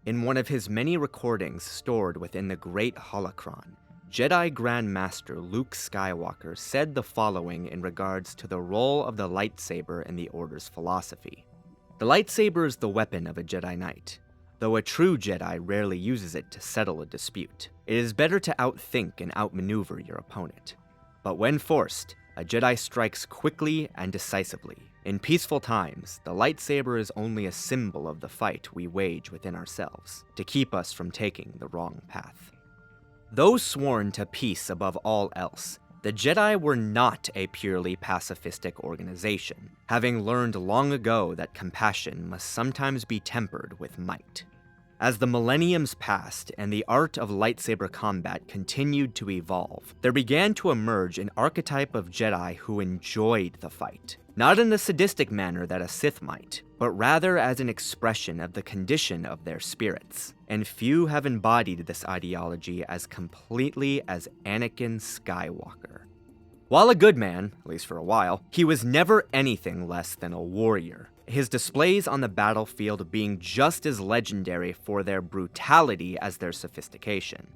In one of his many recordings stored within the Great Holocron, Jedi Grand Master Luke Skywalker said the following in regards to the role of the lightsaber in the Order's philosophy. The lightsaber is the weapon of a Jedi Knight. Though a true Jedi rarely uses it to settle a dispute, it is better to outthink and outmaneuver your opponent. But when forced, a Jedi strikes quickly and decisively. In peaceful times, the lightsaber is only a symbol of the fight we wage within ourselves, to keep us from taking the wrong path. Though sworn to peace above all else, the Jedi were not a purely pacifistic organization, having learned long ago that compassion must sometimes be tempered with might. As the millenniums passed and the art of lightsaber combat continued to evolve, there began to emerge an archetype of Jedi who enjoyed the fight. Not in the sadistic manner that a Sith might, but rather as an expression of the condition of their spirits. And few have embodied this ideology as completely as Anakin Skywalker. While a good man, at least for a while, he was never anything less than a warrior. His displays on the battlefield being just as legendary for their brutality as their sophistication.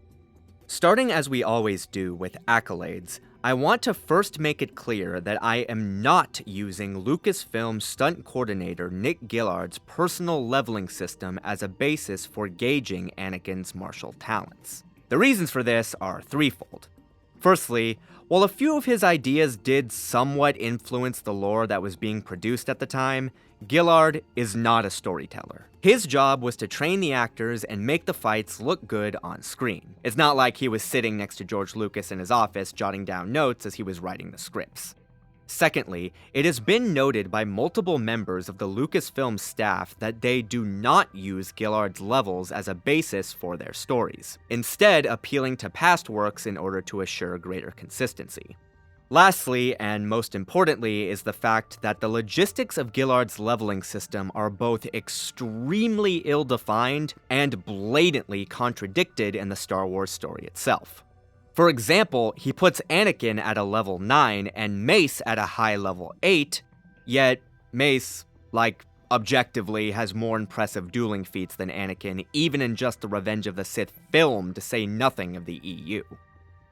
Starting as we always do with accolades, I want to first make it clear that I am not using Lucasfilm stunt coordinator Nick Gillard's personal leveling system as a basis for gauging Anakin's martial talents. The reasons for this are threefold. Firstly, while a few of his ideas did somewhat influence the lore that was being produced at the time, Gillard is not a storyteller. His job was to train the actors and make the fights look good on screen. It's not like he was sitting next to George Lucas in his office jotting down notes as he was writing the scripts. Secondly, it has been noted by multiple members of the Lucasfilm staff that they do not use Gillard's levels as a basis for their stories, instead appealing to past works in order to assure greater consistency. Lastly, and most importantly, is the fact that the logistics of Gillard's leveling system are both extremely ill-defined and blatantly contradicted in the Star Wars story itself. For example, he puts Anakin at a level 9 and Mace at a high level 8, yet Mace, objectively has more impressive dueling feats than Anakin, even in just the Revenge of the Sith film, to say nothing of the EU.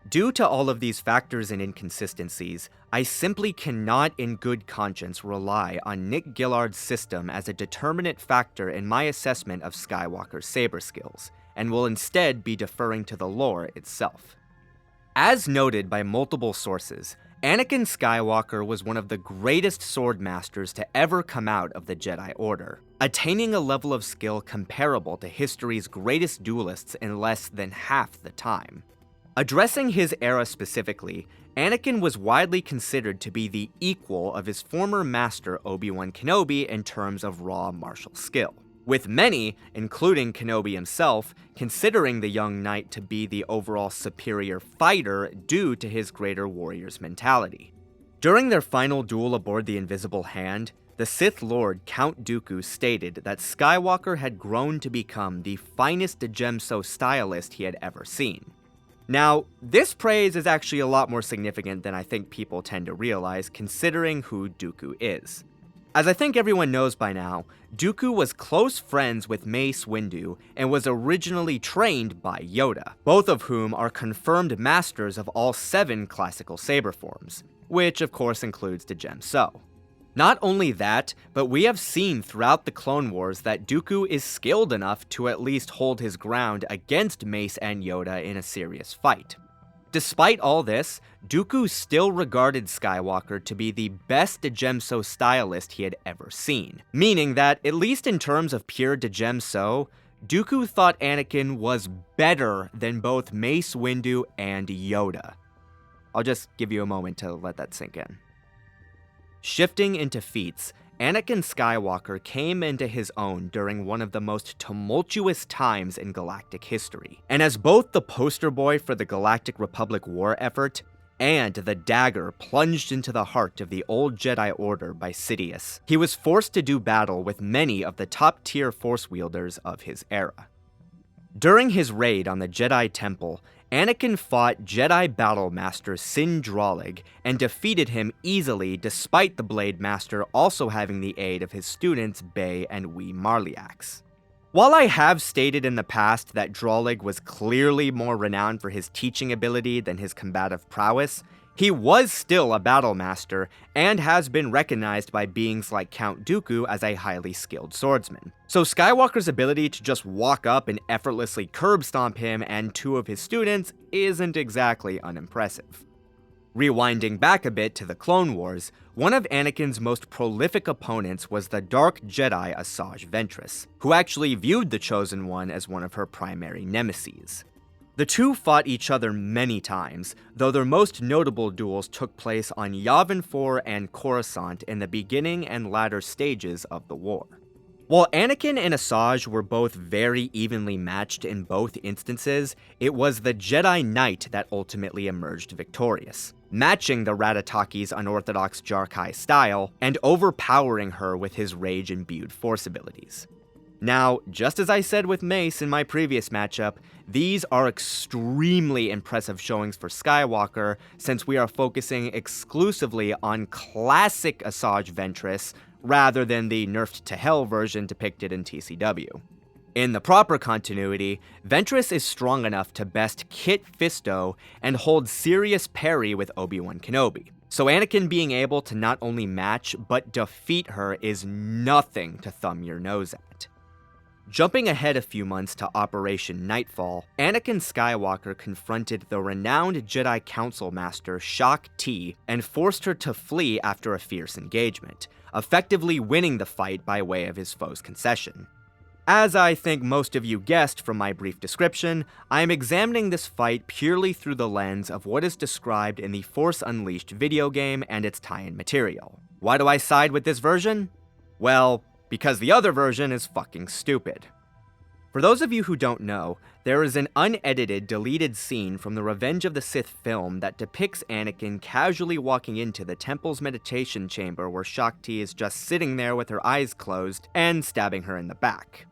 Due to all of these factors and inconsistencies, I simply cannot in good conscience rely on Nick Gillard's system as a determinate factor in my assessment of Skywalker's saber skills, and will instead be deferring to the lore itself. As noted by multiple sources, Anakin Skywalker was one of the greatest sword masters to ever come out of the Jedi Order, attaining a level of skill comparable to history's greatest duelists in less than half the time. Addressing his era specifically, Anakin was widely considered to be the equal of his former master Obi-Wan Kenobi in terms of raw martial skill, with many, including Kenobi himself, considering the young knight to be the overall superior fighter due to his greater warrior's mentality. During their final duel aboard the Invisible Hand, the Sith Lord Count Dooku stated that Skywalker had grown to become the finest V Djem So stylist he had ever seen. Now, this praise is actually a lot more significant than I think people tend to realize, considering who Dooku is. As I think everyone knows by now, Dooku was close friends with Mace Windu and was originally trained by Yoda, both of whom are confirmed masters of all 7 classical saber forms, which of course includes V Djem So. Not only that, but we have seen throughout the Clone Wars that Dooku is skilled enough to at least hold his ground against Mace and Yoda in a serious fight. Despite all this, Dooku still regarded Skywalker to be the best V Djem So stylist he had ever seen, meaning that, at least in terms of pure V Djem So, Dooku thought Anakin was better than both Mace Windu and Yoda. I'll just give you a moment to let that sink in. Shifting into feats, Anakin Skywalker came into his own during one of the most tumultuous times in galactic history, and as both the poster boy for the Galactic Republic war effort and the dagger plunged into the heart of the old Jedi Order by Sidious, he was forced to do battle with many of the top-tier Force wielders of his era. During his raid on the Jedi Temple, Anakin fought Jedi Battle Master Sin Drollig and defeated him easily despite the Blade Master also having the aid of his students Bay and Wee Marliax. While I have stated in the past that Drolig was clearly more renowned for his teaching ability than his combative prowess, he was still a battle master and has been recognized by beings like Count Dooku as a highly skilled swordsman. So Skywalker's ability to just walk up and effortlessly curb stomp him and two of his students isn't exactly unimpressive. Rewinding back a bit to the Clone Wars, one of Anakin's most prolific opponents was the Dark Jedi Asajj Ventress, who actually viewed the Chosen One as one of her primary nemeses. The two fought each other many times, though their most notable duels took place on Yavin 4 and Coruscant in the beginning and latter stages of the war. While Anakin and Asajj were both very evenly matched in both instances, it was the Jedi Knight that ultimately emerged victorious, matching the Ratataki's unorthodox Jarkai style and overpowering her with his rage-imbued force abilities. Now, just as I said with Mace in my previous matchup, these are extremely impressive showings for Skywalker since we are focusing exclusively on classic Asajj Ventress rather than the nerfed-to-hell version depicted in TCW. In the proper continuity, Ventress is strong enough to best Kit Fisto and hold serious parry with Obi-Wan Kenobi, so Anakin being able to not only match but defeat her is nothing to thumb your nose at. Jumping ahead a few months to Operation Nightfall, Anakin Skywalker confronted the renowned Jedi Council Master Shaak Ti and forced her to flee after a fierce engagement, effectively winning the fight by way of his foe's concession. As I think most of you guessed from my brief description, I am examining this fight purely through the lens of what is described in the Force Unleashed video game and its tie-in material. Why do I side with this version? Well, because the other version is fucking stupid. For those of you who don't know, there is an unedited, deleted scene from the Revenge of the Sith film that depicts Anakin casually walking into the temple's meditation chamber where Shaak Ti is just sitting there with her eyes closed and stabbing her in the back.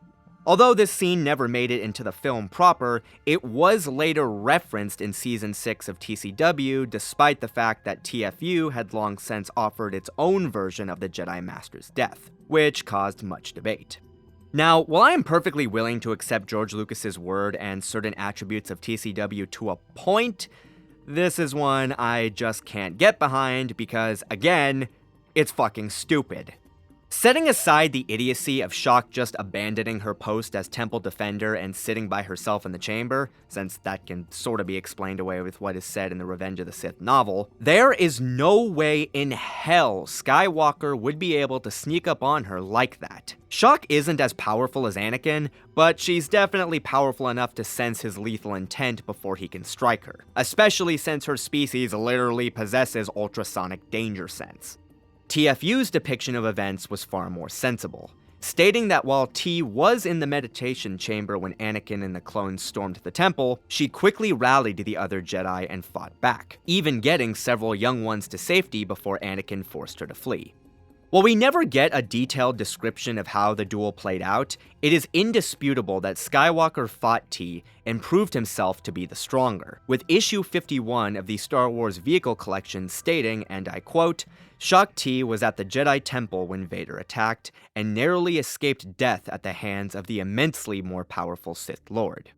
Although this scene never made it into the film proper, it was later referenced in Season 6 of TCW despite the fact that TFU had long since offered its own version of the Jedi Master's death, which caused much debate. Now, while I am perfectly willing to accept George Lucas's word and certain attributes of TCW to a point, this is one I just can't get behind because, again, it's fucking stupid. Setting aside the idiocy of Shaak just abandoning her post as temple defender and sitting by herself in the chamber, since that can sort of be explained away with what is said in the Revenge of the Sith novel, there is no way in hell Skywalker would be able to sneak up on her like that. Shaak isn't as powerful as Anakin, but she's definitely powerful enough to sense his lethal intent before he can strike her, especially since her species literally possesses ultrasonic danger sense. TFU's depiction of events was far more sensible, stating that while T was in the meditation chamber when Anakin and the clones stormed the temple, she quickly rallied the other Jedi and fought back, even getting several young ones to safety before Anakin forced her to flee. While we never get a detailed description of how the duel played out, it is indisputable that Skywalker fought T and proved himself to be the stronger, with issue 51 of the Star Wars Vehicle Collection stating, and I quote, "Shaak Ti was at the Jedi Temple when Vader attacked, and narrowly escaped death at the hands of the immensely more powerful Sith Lord."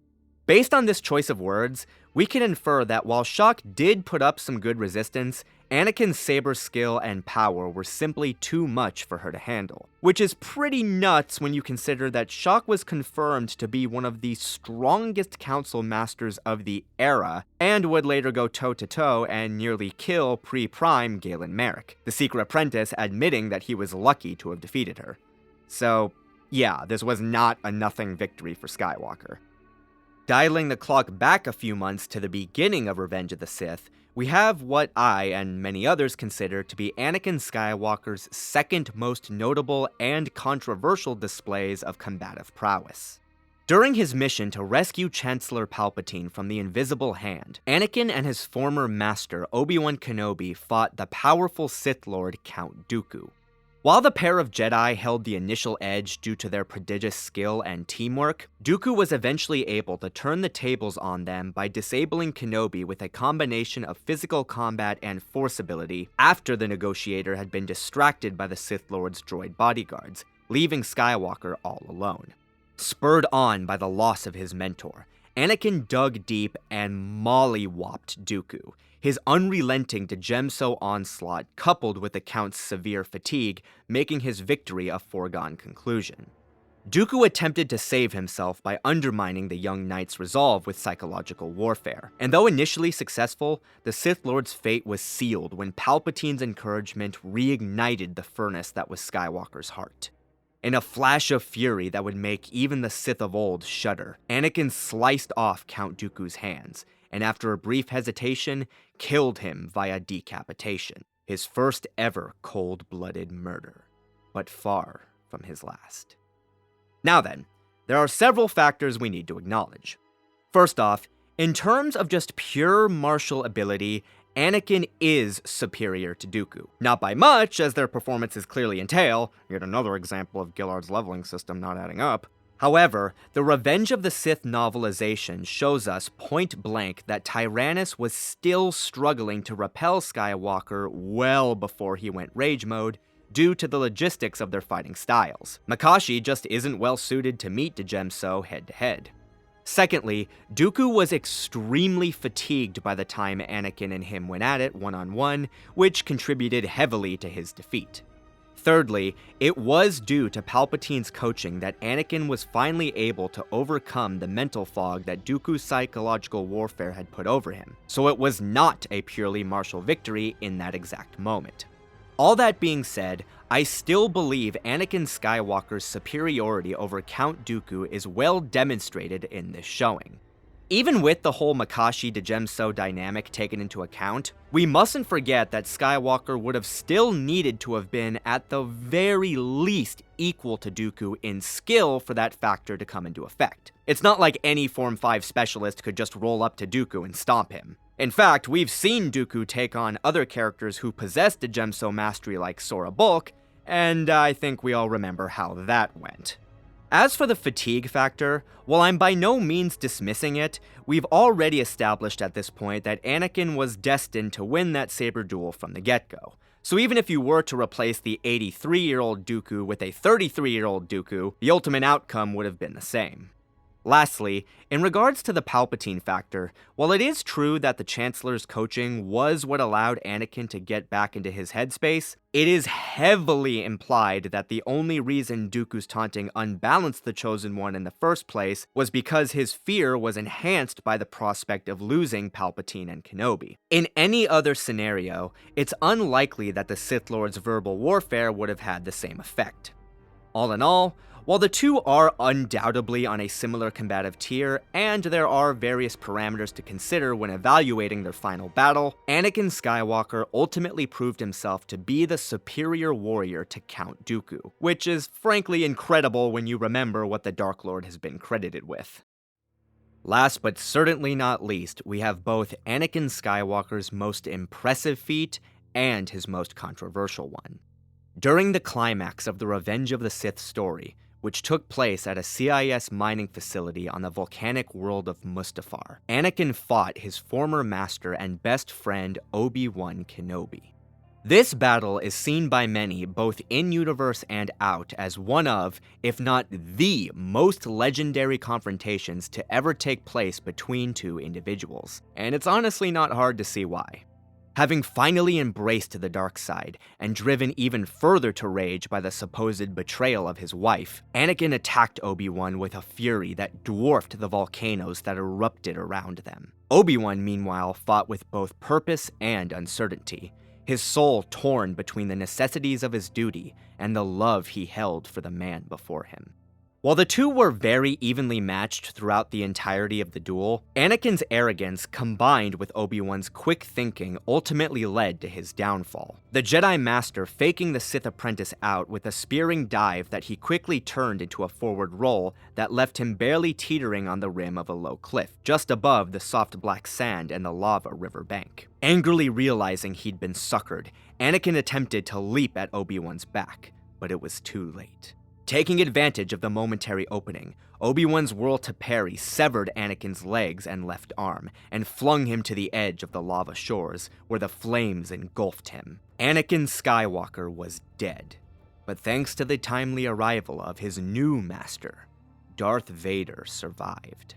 Based on this choice of words, we can infer that while Shaak did put up some good resistance, Anakin's saber skill and power were simply too much for her to handle. Which is pretty nuts when you consider that Shaak was confirmed to be one of the strongest council masters of the era, and would later go toe-to-toe and nearly kill pre-prime Galen Marek, the secret apprentice admitting that he was lucky to have defeated her. So, yeah, this was not a nothing victory for Skywalker. Dialing the clock back a few months to the beginning of Revenge of the Sith, we have what I and many others consider to be Anakin Skywalker's second most notable and controversial displays of combative prowess. During his mission to rescue Chancellor Palpatine from the Invisible Hand, Anakin and his former master Obi-Wan Kenobi fought the powerful Sith Lord Count Dooku. While the pair of Jedi held the initial edge due to their prodigious skill and teamwork, Dooku was eventually able to turn the tables on them by disabling Kenobi with a combination of physical combat and force ability after the negotiator had been distracted by the Sith Lord's droid bodyguards, leaving Skywalker all alone. Spurred on by the loss of his mentor, Anakin dug deep and mollywopped Dooku, his unrelenting V Djem So onslaught coupled with the Count's severe fatigue, making his victory a foregone conclusion. Dooku attempted to save himself by undermining the young knight's resolve with psychological warfare, and though initially successful, the Sith Lord's fate was sealed when Palpatine's encouragement reignited the furnace that was Skywalker's heart. In a flash of fury that would make even the Sith of old shudder, Anakin sliced off Count Dooku's hands, and after a brief hesitation, killed him via decapitation, his first ever cold-blooded murder, but far from his last. Now then, there are several factors we need to acknowledge. First off, in terms of just pure martial ability, Anakin is superior to Dooku. Not by much, as their performances clearly entail, yet another example of Gillard's leveling system not adding up. However, the Revenge of the Sith novelization shows us point blank that Tyrannus was still struggling to repel Skywalker well before he went rage mode, due to the logistics of their fighting styles. Makashi just isn't well suited to meet V Djem So head-to-head. Secondly, Dooku was extremely fatigued by the time Anakin and him went at it one-on-one, which contributed heavily to his defeat. Thirdly, it was due to Palpatine's coaching that Anakin was finally able to overcome the mental fog that Dooku's psychological warfare had put over him, so it was not a purely martial victory in that exact moment. All that being said, I still believe Anakin Skywalker's superiority over Count Dooku is well demonstrated in this showing. Even with the whole Makashi V Djem So dynamic taken into account, we mustn't forget that Skywalker would have still needed to have been at the very least equal to Dooku in skill for that factor to come into effect. It's not like any Form 5 specialist could just roll up to Dooku and stomp him. In fact, we've seen Dooku take on other characters who possessed V Djem So mastery like Sora Bulk, and I think we all remember how that went. As for the fatigue factor, while I'm by no means dismissing it, we've already established at this point that Anakin was destined to win that saber duel from the get-go. So even if you were to replace the 83-year-old Dooku with a 33-year-old Dooku, the ultimate outcome would have been the same. Lastly, in regards to the Palpatine factor, while it is true that the Chancellor's coaching was what allowed Anakin to get back into his headspace, it is heavily implied that the only reason Dooku's taunting unbalanced the Chosen One in the first place was because his fear was enhanced by the prospect of losing Palpatine and Kenobi. In any other scenario, it's unlikely that the Sith Lord's verbal warfare would have had the same effect. All in all, while the two are undoubtedly on a similar combative tier, and there are various parameters to consider when evaluating their final battle, Anakin Skywalker ultimately proved himself to be the superior warrior to Count Dooku, which is frankly incredible when you remember what the Dark Lord has been credited with. Last but certainly not least, we have both Anakin Skywalker's most impressive feat and his most controversial one. During the climax of the Revenge of the Sith story, which took place at a CIS mining facility on the volcanic world of Mustafar, Anakin fought his former master and best friend Obi-Wan Kenobi. This battle is seen by many, both in-universe and out, as one of, if not the most legendary confrontations to ever take place between two individuals, and it's honestly not hard to see why. Having finally embraced the dark side, and driven even further to rage by the supposed betrayal of his wife, Anakin attacked Obi-Wan with a fury that dwarfed the volcanoes that erupted around them. Obi-Wan, meanwhile, fought with both purpose and uncertainty, his soul torn between the necessities of his duty and the love he held for the man before him. While the two were very evenly matched throughout the entirety of the duel, Anakin's arrogance combined with Obi-Wan's quick thinking ultimately led to his downfall. The Jedi Master faking the Sith apprentice out with a spearing dive that he quickly turned into a forward roll that left him barely teetering on the rim of a low cliff, just above the soft black sand and the lava river bank. Angrily realizing he'd been suckered, Anakin attempted to leap at Obi-Wan's back, but it was too late. Taking advantage of the momentary opening, Obi-Wan's whirl to parry severed Anakin's legs and left arm, and flung him to the edge of the lava shores, where the flames engulfed him. Anakin Skywalker was dead, but thanks to the timely arrival of his new master, Darth Vader survived.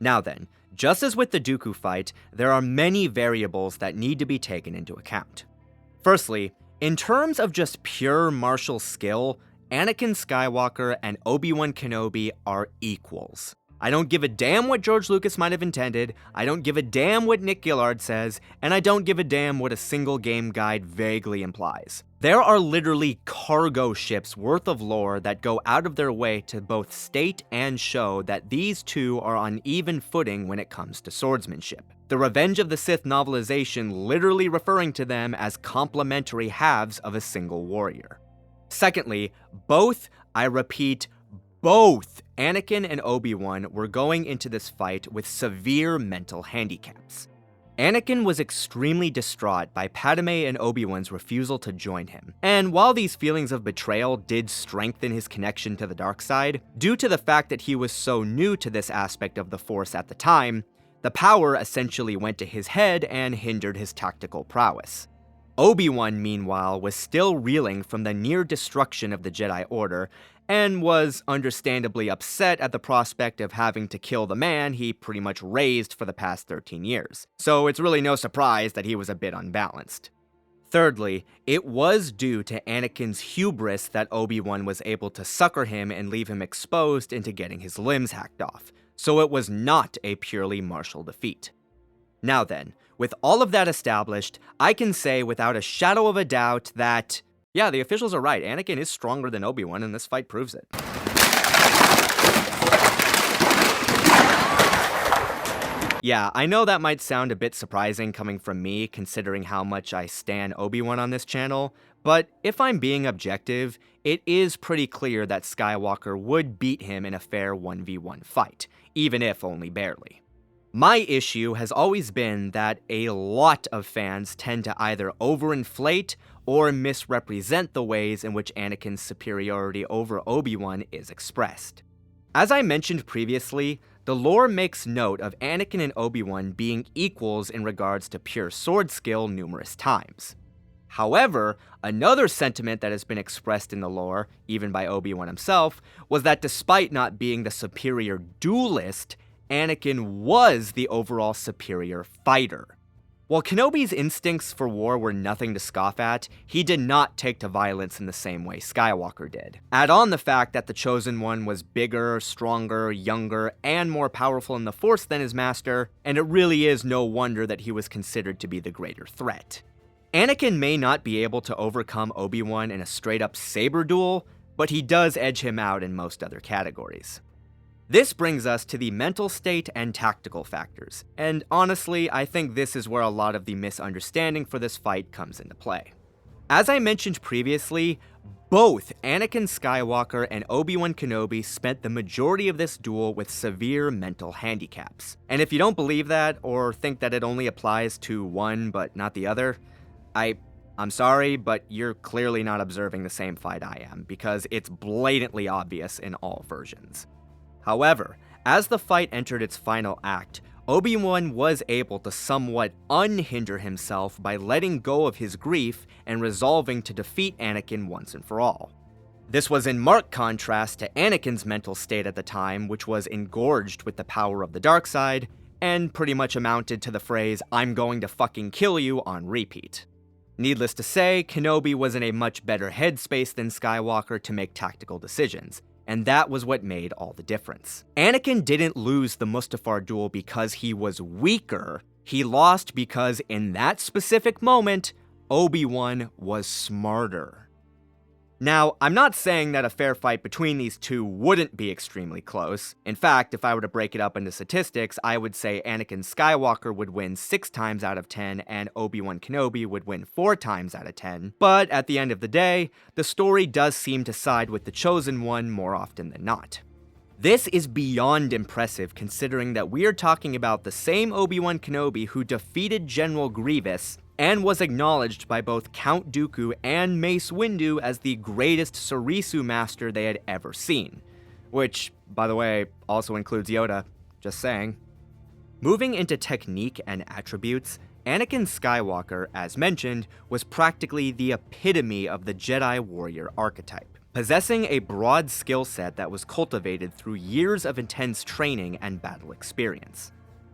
Now then, just as with the Dooku fight, there are many variables that need to be taken into account. Firstly, in terms of just pure martial skill, Anakin Skywalker and Obi-Wan Kenobi are equals. I don't give a damn what George Lucas might have intended, I don't give a damn what Nick Gillard says, and I don't give a damn what a single game guide vaguely implies. There are literally cargo ships worth of lore that go out of their way to both state and show that these two are on even footing when it comes to swordsmanship. The Revenge of the Sith novelization literally referring to them as complementary halves of a single warrior. Secondly, both, I repeat, both Anakin and Obi-Wan were going into this fight with severe mental handicaps. Anakin was extremely distraught by Padme and Obi-Wan's refusal to join him, and while these feelings of betrayal did strengthen his connection to the dark side, due to the fact that he was so new to this aspect of the Force at the time, the power essentially went to his head and hindered his tactical prowess. Obi-Wan, meanwhile, was still reeling from the near destruction of the Jedi Order, and was understandably upset at the prospect of having to kill the man he pretty much raised for the past 13 years. So it's really no surprise that he was a bit unbalanced. Thirdly, it was due to Anakin's hubris that Obi-Wan was able to succor him and leave him exposed into getting his limbs hacked off, so it was not a purely martial defeat. Now then, with all of that established, I can say without a shadow of a doubt that, yeah, the officials are right, Anakin is stronger than Obi-Wan, and this fight proves it. Yeah, I know that might sound a bit surprising coming from me, considering how much I stan Obi-Wan on this channel, but if I'm being objective, it is pretty clear that Skywalker would beat him in a fair 1v1 fight, even if only barely. My issue has always been that a lot of fans tend to either overinflate or misrepresent the ways in which Anakin's superiority over Obi-Wan is expressed. As I mentioned previously, the lore makes note of Anakin and Obi-Wan being equals in regards to pure sword skill numerous times. However, another sentiment that has been expressed in the lore, even by Obi-Wan himself, was that despite not being the superior duelist, Anakin was the overall superior fighter. While Kenobi's instincts for war were nothing to scoff at, he did not take to violence in the same way Skywalker did. Add on the fact that the Chosen One was bigger, stronger, younger, and more powerful in the Force than his master, and it really is no wonder that he was considered to be the greater threat. Anakin may not be able to overcome Obi-Wan in a straight-up saber duel, but he does edge him out in most other categories. This brings us to the mental state and tactical factors, and honestly, I think this is where a lot of the misunderstanding for this fight comes into play. As I mentioned previously, both Anakin Skywalker and Obi-Wan Kenobi spent the majority of this duel with severe mental handicaps. And if you don't believe that, or think that it only applies to one but not the other, I'm sorry, but you're clearly not observing the same fight I am, because it's blatantly obvious in all versions. However, as the fight entered its final act, Obi-Wan was able to somewhat unhinder himself by letting go of his grief and resolving to defeat Anakin once and for all. This was in marked contrast to Anakin's mental state at the time, which was engorged with the power of the dark side, and pretty much amounted to the phrase, "I'm going to fucking kill you" on repeat. Needless to say, Kenobi was in a much better headspace than Skywalker to make tactical decisions, and that was what made all the difference. Anakin didn't lose the Mustafar duel because he was weaker, he lost because in that specific moment, Obi-Wan was smarter. Now, I'm not saying that a fair fight between these two wouldn't be extremely close. In fact, if I were to break it up into statistics, I would say Anakin Skywalker would win 6 times out of 10 and Obi-Wan Kenobi would win 4 times out of 10. But at the end of the day, the story does seem to side with the Chosen One more often than not. This is beyond impressive considering that we are talking about the same Obi-Wan Kenobi who defeated General Grievous and was acknowledged by both Count Dooku and Mace Windu as the greatest Surisu master they had ever seen. Which, by the way, also includes Yoda, just saying. Moving into technique and attributes, Anakin Skywalker, as mentioned, was practically the epitome of the Jedi warrior archetype. possessing a broad skill set that was cultivated through years of intense training and battle experience.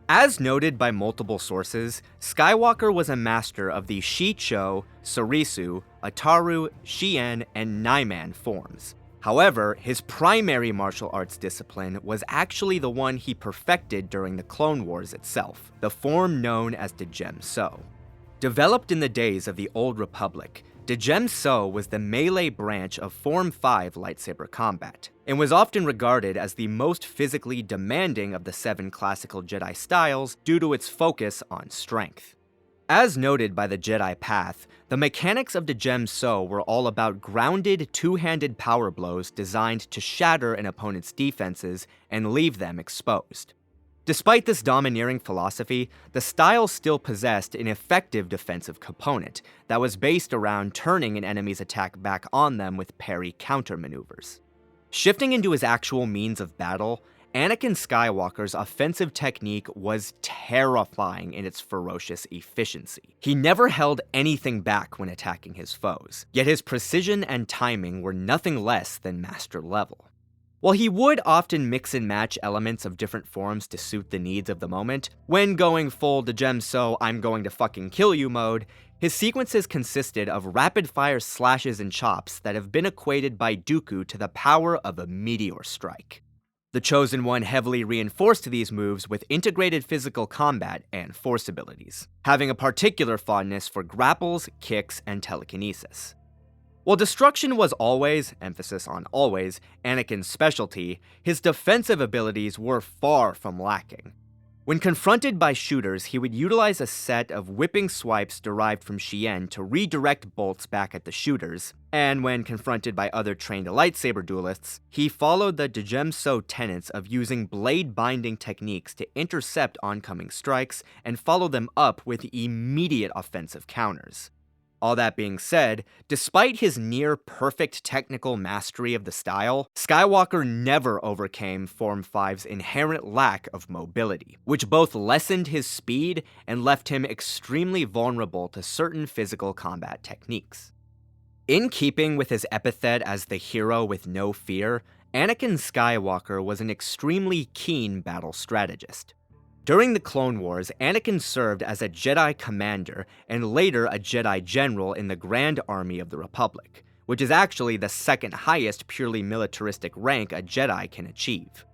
As noted by multiple sources, Skywalker was a master of the Shicho, Sarisu, Ataru, Shien, and Naiman forms. However, his primary martial arts discipline was actually the one he perfected during the Clone Wars itself, the form known as V Djem So. Developed in the days of the Old Republic, V Djem So was the melee branch of Form 5 lightsaber combat, and was often regarded as the most physically demanding of the 7 classical Jedi styles due to its focus on strength. As noted by the Jedi Path, the mechanics of V Djem So were all about grounded, two-handed power blows designed to shatter an opponent's defenses and leave them exposed. Despite this domineering philosophy, the style still possessed an effective defensive component that was based around turning an enemy's attack back on them with parry-counter maneuvers. Shifting into his actual means of battle, Anakin Skywalker's offensive technique was terrifying in its ferocious efficiency. He never held anything back when attacking his foes, yet his precision and timing were nothing less than master level. While he would often mix and match elements of different forms to suit the needs of the moment, when going full V Djem So I'm going to fucking kill you mode, his sequences consisted of rapid-fire slashes and chops that have been equated by Dooku to the power of a meteor strike. The Chosen One heavily reinforced these moves with integrated physical combat and force abilities, having a particular fondness for grapples, kicks, and telekinesis. While destruction was always, emphasis on always, Anakin's specialty, his defensive abilities were far from lacking. When confronted by shooters, he would utilize a set of whipping swipes derived from Shien to redirect bolts back at the shooters, and when confronted by other trained lightsaber duelists, he followed the V Djem So tenets of using blade-binding techniques to intercept oncoming strikes and follow them up with immediate offensive counters. All that being said, despite his near-perfect technical mastery of the style, Skywalker never overcame Form 5's inherent lack of mobility, which both lessened his speed and left him extremely vulnerable to certain physical combat techniques. In keeping with his epithet as the hero with no fear, Anakin Skywalker was an extremely keen battle strategist. During the Clone Wars, Anakin served as a Jedi Commander and later a Jedi General in the Grand Army of the Republic, which is actually the second highest purely militaristic rank a Jedi can achieve.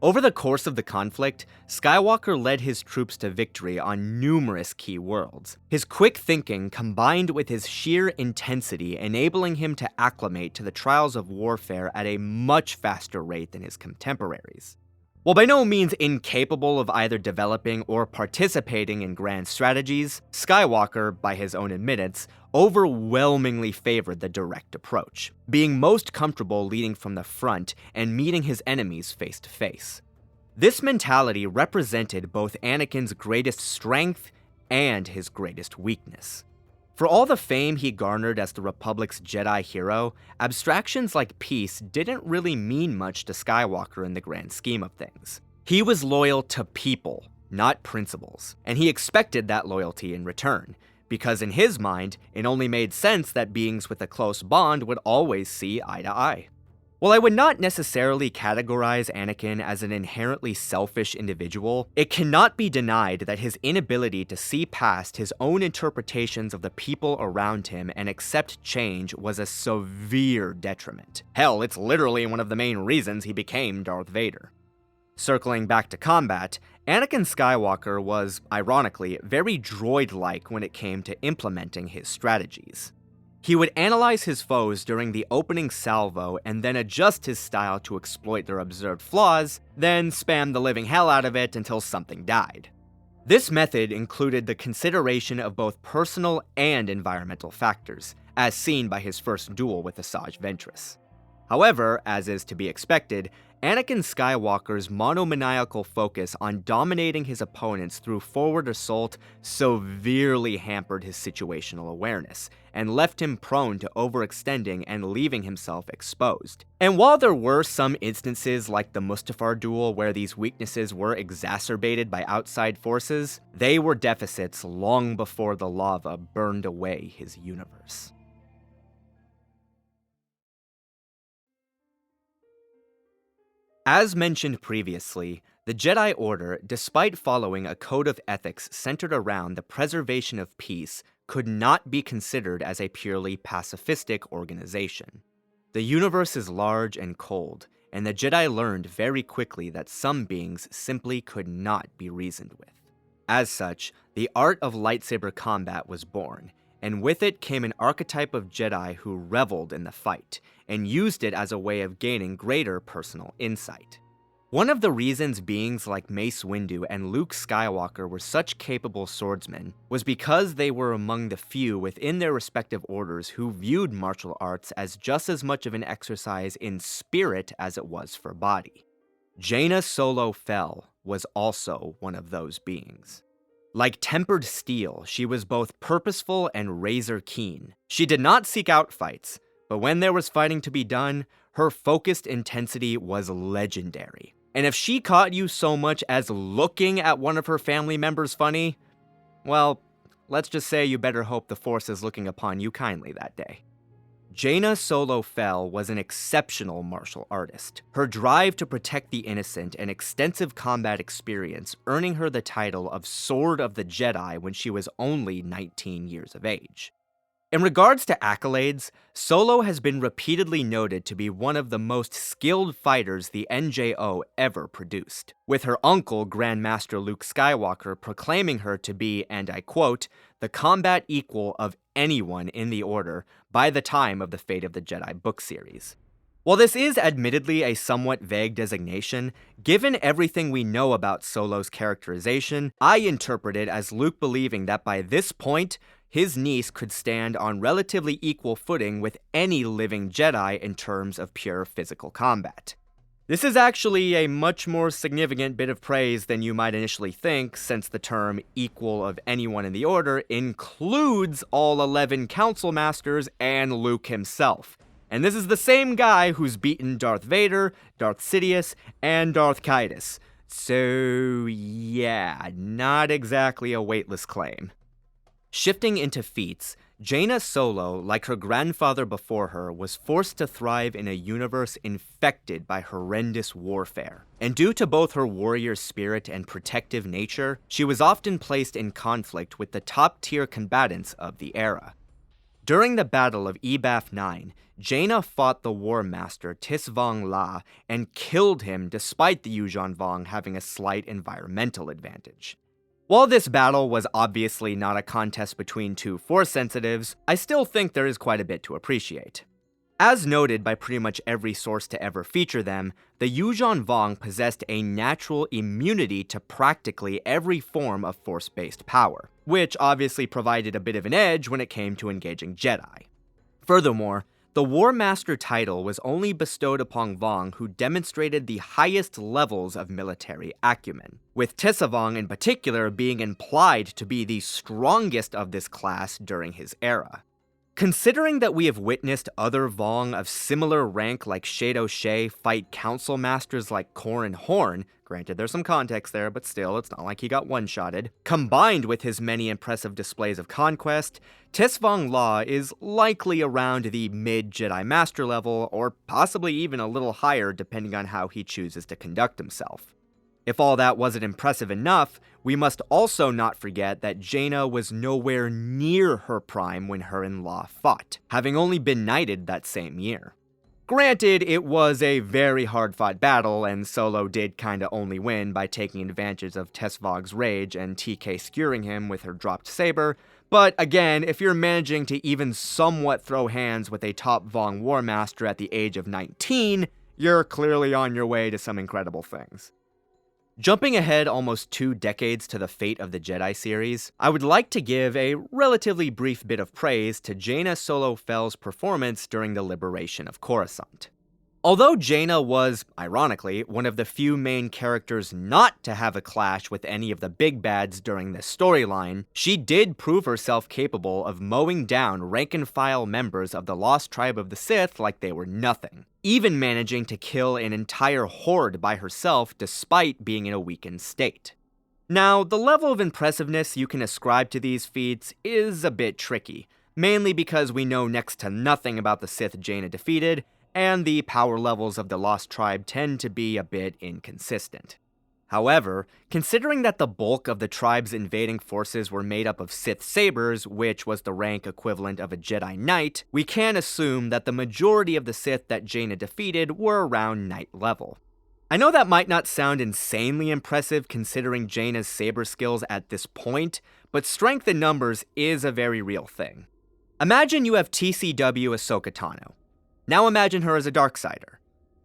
Over the course of the conflict, Skywalker led his troops to victory on numerous key worlds, his quick thinking combined with his sheer intensity enabling him to acclimate to the trials of warfare at a much faster rate than his contemporaries. While by no means incapable of either developing or participating in grand strategies, Skywalker, by his own admittance, overwhelmingly favored the direct approach, being most comfortable leading from the front and meeting his enemies face to face. This mentality represented both Anakin's greatest strength and his greatest weakness. For all the fame he garnered as the Republic's Jedi hero, abstractions like peace didn't really mean much to Skywalker in the grand scheme of things. He was loyal to people, not principles, and he expected that loyalty in return, because in his mind, it only made sense that beings with a close bond would always see eye to eye. While I would not necessarily categorize Anakin as an inherently selfish individual, it cannot be denied that his inability to see past his own interpretations of the people around him and accept change was a severe detriment. Hell, it's literally one of the main reasons he became Darth Vader. Circling back to combat, Anakin Skywalker was, ironically, very droid-like when it came to implementing his strategies. He would analyze his foes during the opening salvo and then adjust his style to exploit their observed flaws, then spam the living hell out of it until something died. This method included the consideration of both personal and environmental factors, as seen by his first duel with Asajj Ventress. However, as is to be expected, Anakin Skywalker's monomaniacal focus on dominating his opponents through forward assault severely hampered his situational awareness, and left him prone to overextending and leaving himself exposed. And while there were some instances like the Mustafar duel where these weaknesses were exacerbated by outside forces, they were deficits long before the lava burned away his universe. As mentioned previously, the Jedi Order, despite following a code of ethics centered around the preservation of peace, could not be considered as a purely pacifistic organization. The universe is large and cold, and the Jedi learned very quickly that some beings simply could not be reasoned with. As such, the art of lightsaber combat was born, and with it came an archetype of Jedi who reveled in the fight, and used it as a way of gaining greater personal insight. One of the reasons beings like Mace Windu and Luke Skywalker were such capable swordsmen was because they were among the few within their respective orders who viewed martial arts as just as much of an exercise in spirit as it was for body. Jaina Solo Fel was also one of those beings. Like tempered steel, she was both purposeful and razor keen. She did not seek out fights, but when there was fighting to be done, her focused intensity was legendary. And if she caught you so much as looking at one of her family members funny, well, let's just say you better hope the Force is looking upon you kindly that day. Jaina Solo Fel was an exceptional martial artist. Her drive to protect the innocent and extensive combat experience earning her the title of Sword of the Jedi when she was only 19 years of age. In regards to accolades, Solo has been repeatedly noted to be one of the most skilled fighters the NJO ever produced, with her uncle, Grandmaster Luke Skywalker, proclaiming her to be, and I quote, the combat equal of anyone in the Order by the time of the Fate of the Jedi book series. While this is admittedly a somewhat vague designation, given everything we know about Solo's characterization, I interpret it as Luke believing that by this point, his niece could stand on relatively equal footing with any living Jedi in terms of pure physical combat. This is actually a much more significant bit of praise than you might initially think, since the term equal of anyone in the Order includes all 11 Council Masters and Luke himself. And this is the same guy who's beaten Darth Vader, Darth Sidious, and Darth Caedus. So yeah, not exactly a weightless claim. Shifting into feats, Jaina Solo, like her grandfather before her, was forced to thrive in a universe infected by horrendous warfare. And due to both her warrior spirit and protective nature, she was often placed in conflict with the top-tier combatants of the era. During the Battle of Ebaf 9, Jaina fought the War Master Tis Vong La and killed him despite the Yuuzhan Vong having a slight environmental advantage. While this battle was obviously not a contest between two Force sensitives, I still think there is quite a bit to appreciate. As noted by pretty much every source to ever feature them, the Yuuzhan Vong possessed a natural immunity to practically every form of Force-based power, which obviously provided a bit of an edge when it came to engaging Jedi. Furthermore, the War Master title was only bestowed upon Vong who demonstrated the highest levels of military acumen, with Tisavong in particular being implied to be the strongest of this class during his era. Considering that we have witnessed other Vong of similar rank like Shado Shay fight council masters like Corran Horn, granted there's some context there, but still, it's not like he got one-shotted, combined with his many impressive displays of conquest, Tis Vong La is likely around the mid-Jedi Master level, or possibly even a little higher depending on how he chooses to conduct himself. If all that wasn't impressive enough, we must also not forget that Jaina was nowhere near her prime when her and Law fought, having only been knighted that same year. Granted, it was a very hard-fought battle, and Solo did kinda only win by taking advantage of Tesvog's rage and TK skewering him with her dropped saber, but again, if you're managing to even somewhat throw hands with a top Vong War Master at the age of 19, you're clearly on your way to some incredible things. Jumping ahead almost 2 decades to the Fate of the Jedi series, I would like to give a relatively brief bit of praise to Jaina Solo Fel's performance during the liberation of Coruscant. Although Jaina was, ironically, one of the few main characters not to have a clash with any of the big bads during this storyline, she did prove herself capable of mowing down rank-and-file members of the Lost Tribe of the Sith like they were nothing, even managing to kill an entire horde by herself despite being in a weakened state. Now, the level of impressiveness you can ascribe to these feats is a bit tricky, mainly because we know next to nothing about the Sith Jaina defeated, and the power levels of the Lost Tribe tend to be a bit inconsistent. However, considering that the bulk of the tribe's invading forces were made up of Sith Sabers, which was the rank equivalent of a Jedi Knight, we can assume that the majority of the Sith that Jaina defeated were around Knight level. I know that might not sound insanely impressive considering Jaina's saber skills at this point, but strength in numbers is a very real thing. Imagine you have TCW Ahsoka Tano. Now imagine her as a Darksider.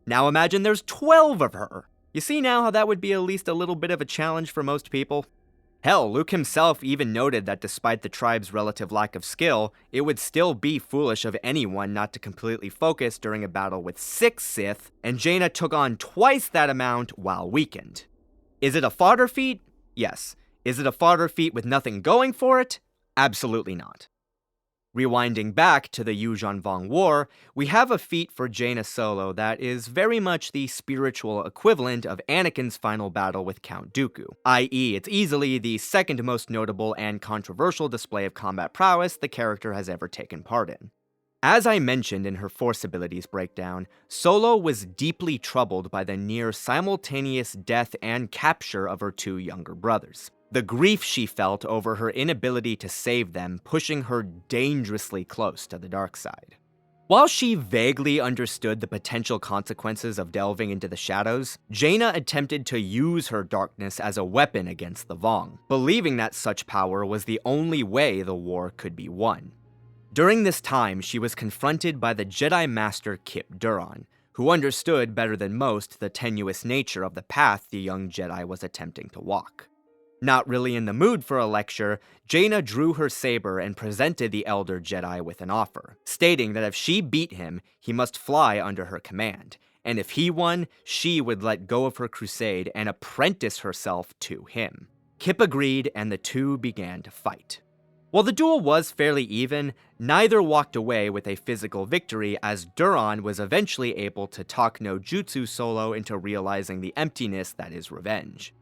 Now imagine there's 12 of her. You see now how that would be at least a little bit of a challenge for most people? Hell, Luke himself even noted that despite the tribe's relative lack of skill, it would still be foolish of anyone not to completely focus during a battle with 6 Sith, and Jaina took on twice that amount while weakened. Is it a fodder feat? Yes. Is it a fodder feat with nothing going for it? Absolutely not. Rewinding back to the Yuuzhan Vong War, we have a feat for Jaina Solo that is very much the spiritual equivalent of Anakin's final battle with Count Dooku, i.e. it's easily the second most notable and controversial display of combat prowess the character has ever taken part in. As I mentioned in her Force abilities breakdown, Solo was deeply troubled by the near simultaneous death and capture of her 2 younger brothers. The grief she felt over her inability to save them, pushing her dangerously close to the dark side. While she vaguely understood the potential consequences of delving into the shadows, Jaina attempted to use her darkness as a weapon against the Vong, believing that such power was the only way the war could be won. During this time, she was confronted by the Jedi Master Kyp Durron, who understood better than most the tenuous nature of the path the young Jedi was attempting to walk. Not really in the mood for a lecture, Jaina drew her saber and presented the elder Jedi with an offer, stating that if she beat him, he must fly under her command, and if he won, she would let go of her crusade and apprentice herself to him. Kyp agreed, and the two began to fight. While the duel was fairly even, neither walked away with a physical victory, as Durron was eventually able to talk no jutsu Solo into realizing the emptiness that is revenge.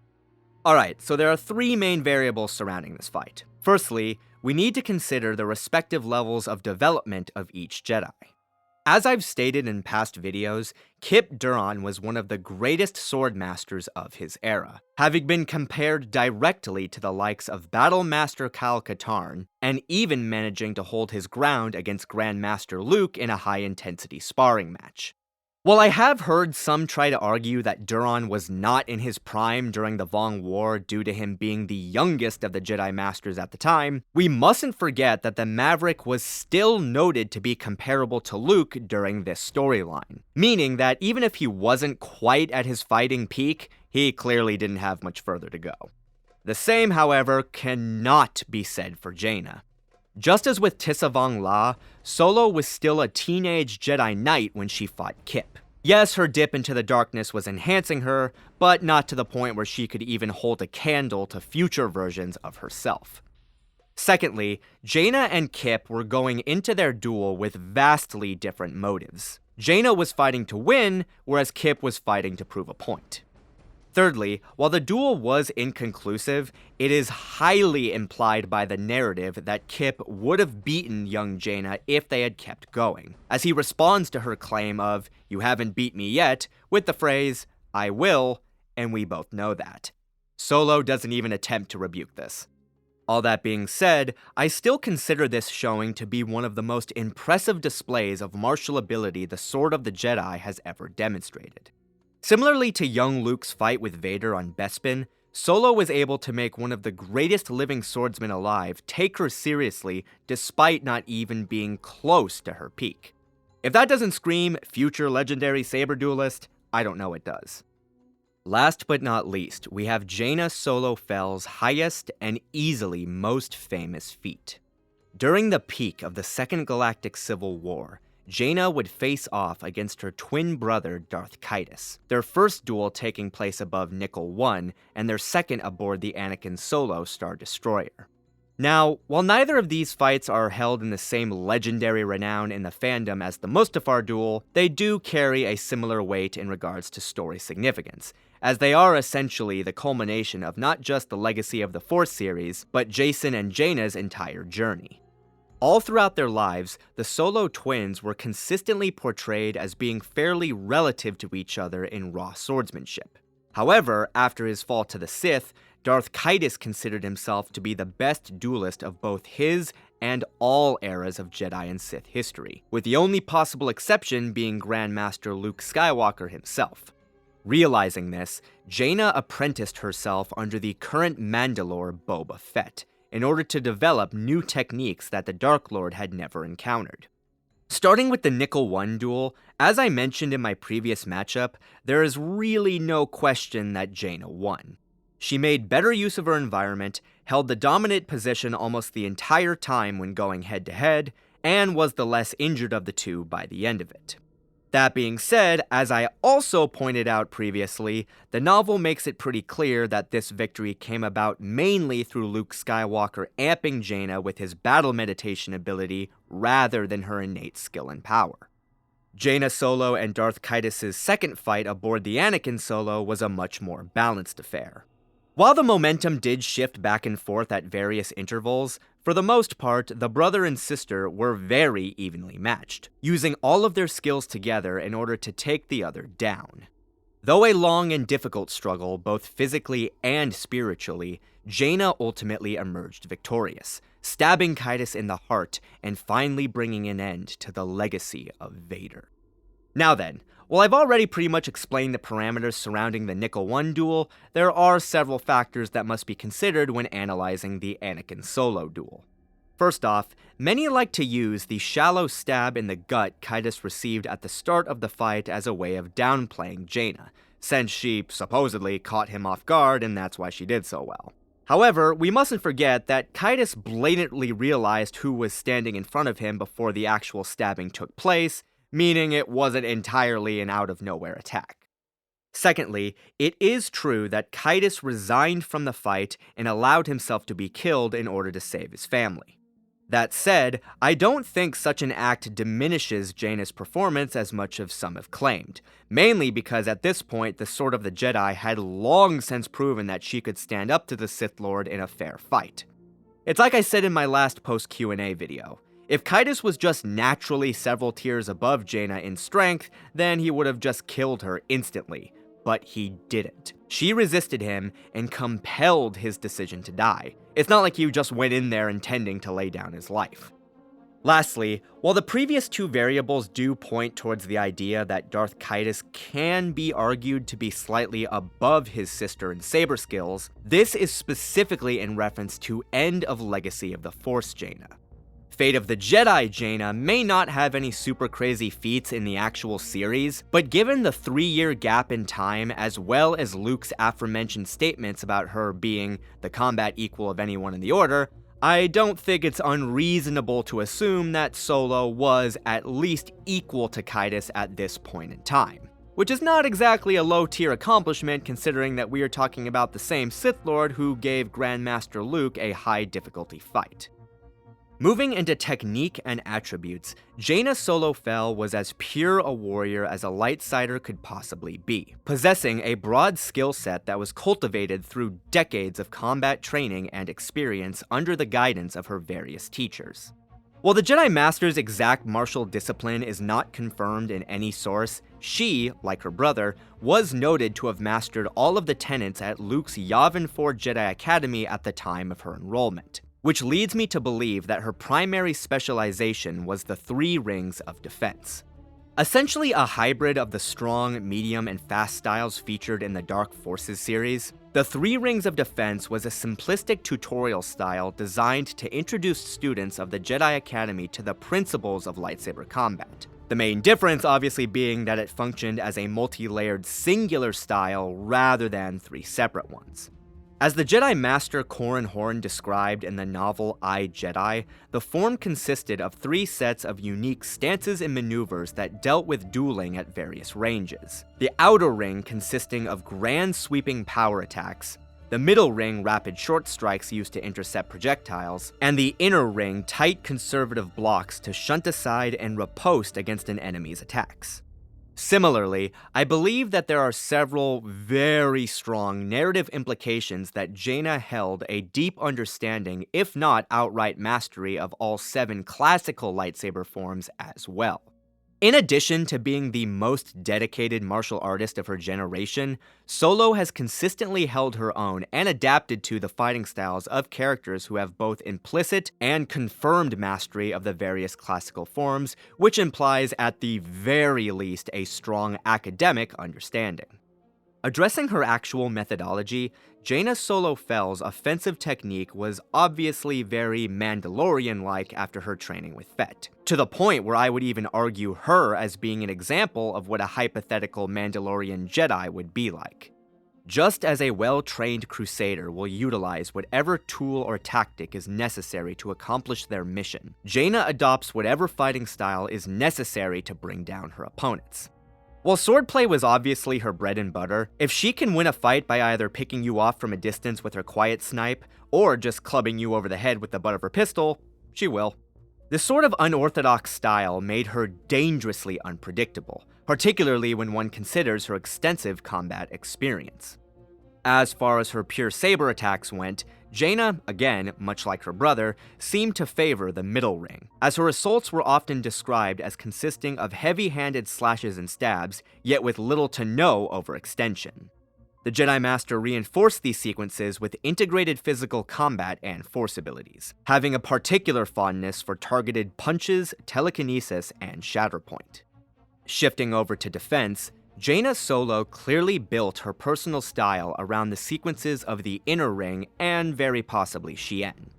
Alright, so there are 3 main variables surrounding this fight. Firstly, we need to consider the respective levels of development of each Jedi. As I've stated in past videos, Kyp Durron was one of the greatest sword masters of his era, having been compared directly to the likes of Battle Master Kyle Katarn, and even managing to hold his ground against Grandmaster Luke in a high-intensity sparring match. While I have heard some try to argue that Durron was not in his prime during the Vong War due to him being the youngest of the Jedi Masters at the time, we mustn't forget that the Maverick was still noted to be comparable to Luke during this storyline, meaning that even if he wasn't quite at his fighting peak, he clearly didn't have much further to go. The same, however, cannot be said for Jaina. Just as with Tissa Vong La, Solo was still a teenage Jedi Knight when she fought Kyp. Yes, her dip into the darkness was enhancing her, but not to the point where she could even hold a candle to future versions of herself. Secondly, Jaina and Kyp were going into their duel with vastly different motives. Jaina was fighting to win, whereas Kyp was fighting to prove a point. Thirdly, while the duel was inconclusive, it is highly implied by the narrative that Kyp would have beaten young Jaina if they had kept going, as he responds to her claim of, "You haven't beat me yet," with the phrase, "I will," and we both know that. Solo doesn't even attempt to rebuke this. All that being said, I still consider this showing to be one of the most impressive displays of martial ability the Sword of the Jedi has ever demonstrated. Similarly to young Luke's fight with Vader on Bespin, Solo was able to make one of the greatest living swordsmen alive take her seriously despite not even being close to her peak. If that doesn't scream future legendary saber duelist, I don't know what does. Last but not least, we have Jaina Solo Fel's highest and easily most famous feat. During the peak of the Second Galactic Civil War, Jaina would face off against her twin brother Darth Caedus, their first duel taking place above Nickel 1, and their second aboard the Anakin Solo Star Destroyer. Now, while neither of these fights are held in the same legendary renown in the fandom as the Mustafar duel, they do carry a similar weight in regards to story significance, as they are essentially the culmination of not just the legacy of the Force series, but Jacen and Jaina's entire journey. All throughout their lives, the Solo twins were consistently portrayed as being fairly relative to each other in raw swordsmanship. However, after his fall to the Sith, Darth Caedus considered himself to be the best duelist of both his and all eras of Jedi and Sith history, with the only possible exception being Grandmaster Luke Skywalker himself. Realizing this, Jaina apprenticed herself under the current Mandalore Boba Fett, in order to develop new techniques that the Dark Lord had never encountered. Starting with the Nickel 1 duel, as I mentioned in my previous matchup, there is really no question that Jaina won. She made better use of her environment, held the dominant position almost the entire time when going head-to-head, and was the less injured of the two by the end of it. That being said, as I also pointed out previously, the novel makes it pretty clear that this victory came about mainly through Luke Skywalker amping Jaina with his battle meditation ability rather than her innate skill and power. Jaina Solo and Darth Caedus' second fight aboard the Anakin Solo was a much more balanced affair. While the momentum did shift back and forth at various intervals, for the most part, the brother and sister were very evenly matched, using all of their skills together in order to take the other down. Though a long and difficult struggle, both physically and spiritually, Jaina ultimately emerged victorious, stabbing Caedus in the heart and finally bringing an end to the legacy of Vader. Now then, while I've already pretty much explained the parameters surrounding the Nickel 1 duel, there are several factors that must be considered when analyzing the Anakin Solo duel. First off, many like to use the shallow stab in the gut Caedus received at the start of the fight as a way of downplaying Jaina, since she supposedly caught him off guard and that's why she did so well. However, we mustn't forget that Caedus blatantly realized who was standing in front of him before the actual stabbing took place, meaning it wasn't entirely an out-of-nowhere attack. Secondly, it is true that Caedus resigned from the fight and allowed himself to be killed in order to save his family. That said, I don't think such an act diminishes Jaina's performance as much as some have claimed, mainly because at this point the Sword of the Jedi had long since proven that she could stand up to the Sith Lord in a fair fight. It's like I said in my last post-Q&A video. If Caedus was just naturally several tiers above Jaina in strength, then he would have just killed her instantly. But he didn't. She resisted him and compelled his decision to die. It's not like he just went in there intending to lay down his life. Lastly, while the previous two variables do point towards the idea that Darth Caedus can be argued to be slightly above his sister in saber skills, this is specifically in reference to End of Legacy of the Force Jaina. Fate of the Jedi Jaina may not have any super crazy feats in the actual series, but given the 3-year gap in time as well as Luke's aforementioned statements about her being the combat equal of anyone in the Order, I don't think it's unreasonable to assume that Solo was at least equal to Caedus at this point in time. Which is not exactly a low-tier accomplishment considering that we are talking about the same Sith Lord who gave Grandmaster Luke a high-difficulty fight. Moving into technique and attributes, Jaina Solo Fel was as pure a warrior as a lightsider could possibly be, possessing a broad skill set that was cultivated through decades of combat training and experience under the guidance of her various teachers. While the Jedi Master's exact martial discipline is not confirmed in any source, she, like her brother, was noted to have mastered all of the tenets at Luke's Yavin 4 Jedi Academy at the time of her enrollment. Which leads me to believe that her primary specialization was the 3 rings of defense. Essentially a hybrid of the strong, medium, and fast styles featured in the Dark Forces series, the 3 rings of defense was a simplistic tutorial style designed to introduce students of the Jedi Academy to the principles of lightsaber combat. The main difference obviously being that it functioned as a multi-layered singular style rather than 3 separate ones. As the Jedi Master Corran Horn described in the novel I, Jedi, the form consisted of 3 sets of unique stances and maneuvers that dealt with dueling at various ranges. The outer ring consisting of grand sweeping power attacks, the middle ring rapid short strikes used to intercept projectiles, and the inner ring tight conservative blocks to shunt aside and riposte against an enemy's attacks. Similarly, I believe that there are several very strong narrative implications that Jaina held a deep understanding, if not outright mastery, of all 7 classical lightsaber forms as well. In addition to being the most dedicated martial artist of her generation, Solo has consistently held her own and adapted to the fighting styles of characters who have both implicit and confirmed mastery of the various classical forms, which implies at the very least a strong academic understanding. Addressing her actual methodology, Jaina Solo Fel's offensive technique was obviously very Mandalorian-like after her training with Fett, to the point where I would even argue her as being an example of what a hypothetical Mandalorian Jedi would be like. Just as a well-trained crusader will utilize whatever tool or tactic is necessary to accomplish their mission, Jaina adopts whatever fighting style is necessary to bring down her opponents. While swordplay was obviously her bread and butter, if she can win a fight by either picking you off from a distance with her quiet snipe, or just clubbing you over the head with the butt of her pistol, she will. This sort of unorthodox style made her dangerously unpredictable, particularly when one considers her extensive combat experience. As far as her pure saber attacks went, Jaina, again, much like her brother, seemed to favor the middle ring, as her assaults were often described as consisting of heavy-handed slashes and stabs, yet with little to no overextension. The Jedi Master reinforced these sequences with integrated physical combat and force abilities, having a particular fondness for targeted punches, telekinesis, and shatterpoint. Shifting over to defense, Jaina Solo clearly built her personal style around the sequences of the inner ring and very possibly Xian.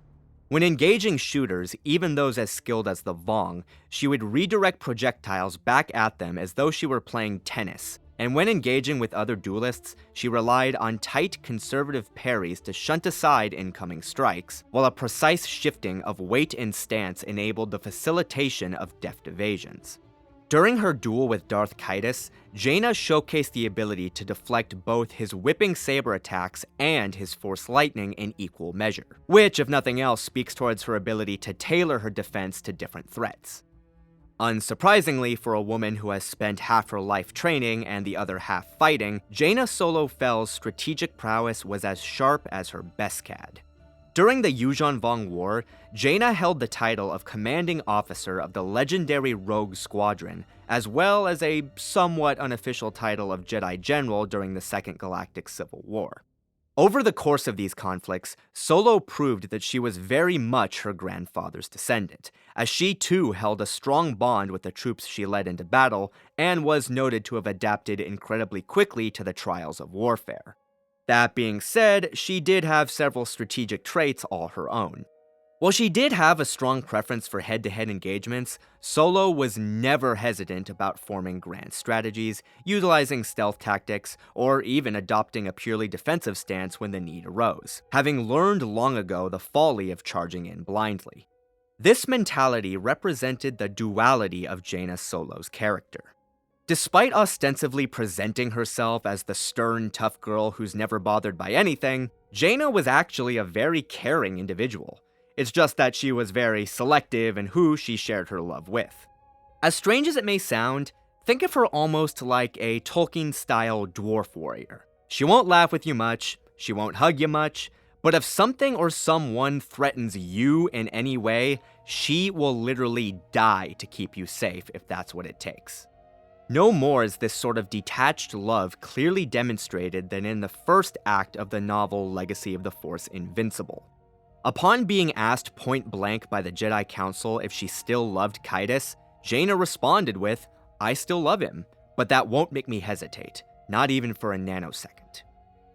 When engaging shooters, even those as skilled as the Vong, she would redirect projectiles back at them as though she were playing tennis, and when engaging with other duelists, she relied on tight, conservative parries to shunt aside incoming strikes, while a precise shifting of weight and stance enabled the facilitation of deft evasions. During her duel with Darth Caedus, Jaina showcased the ability to deflect both his whipping saber attacks and his force lightning in equal measure, which, if nothing else, speaks towards her ability to tailor her defense to different threats. Unsurprisingly, for a woman who has spent half her life training and the other half fighting, Jaina Solo Fel's strategic prowess was as sharp as her Beskad. During the Yuuzhan-Vong War, Jaina held the title of Commanding Officer of the legendary Rogue Squadron, as well as a somewhat unofficial title of Jedi General during the Second Galactic Civil War. Over the course of these conflicts, Solo proved that she was very much her grandfather's descendant, as she too held a strong bond with the troops she led into battle, and was noted to have adapted incredibly quickly to the trials of warfare. That being said, she did have several strategic traits all her own. While she did have a strong preference for head-to-head engagements, Solo was never hesitant about forming grand strategies, utilizing stealth tactics, or even adopting a purely defensive stance when the need arose, having learned long ago the folly of charging in blindly. This mentality represented the duality of Jaina Solo's character. Despite ostensibly presenting herself as the stern, tough girl who's never bothered by anything, Jaina was actually a very caring individual. It's just that she was very selective in who she shared her love with. As strange as it may sound, think of her almost like a Tolkien-style dwarf warrior. She won't laugh with you much, she won't hug you much, but if something or someone threatens you in any way, she will literally die to keep you safe if that's what it takes. No more is this sort of detached love clearly demonstrated than in the first act of the novel Legacy of the Force Invincible. Upon being asked point-blank by the Jedi Council if she still loved Caedus, Jaina responded with, "I still love him, but that won't make me hesitate, not even for a nanosecond."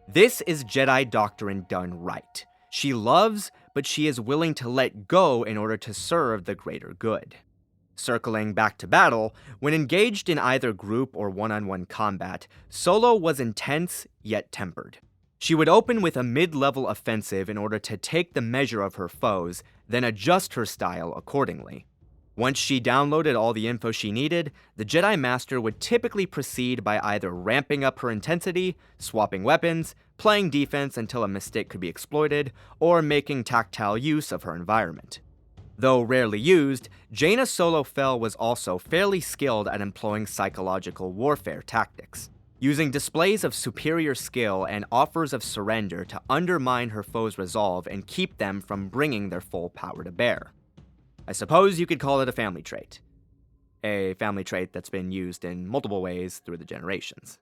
This is Jedi doctrine done right. She loves, but she is willing to let go in order to serve the greater good. Circling back to battle, when engaged in either group or one-on-one combat, Solo was intense yet tempered. She would open with a mid-level offensive in order to take the measure of her foes, then adjust her style accordingly. Once she downloaded all the info she needed, the Jedi Master would typically proceed by either ramping up her intensity, swapping weapons, playing defense until a mistake could be exploited, or making tactile use of her environment. Though rarely used, Jaina Solo Fel was also fairly skilled at employing psychological warfare tactics, using displays of superior skill and offers of surrender to undermine her foe's resolve and keep them from bringing their full power to bear. I suppose you could call it a family trait. A family trait that's been used in multiple ways through the generations.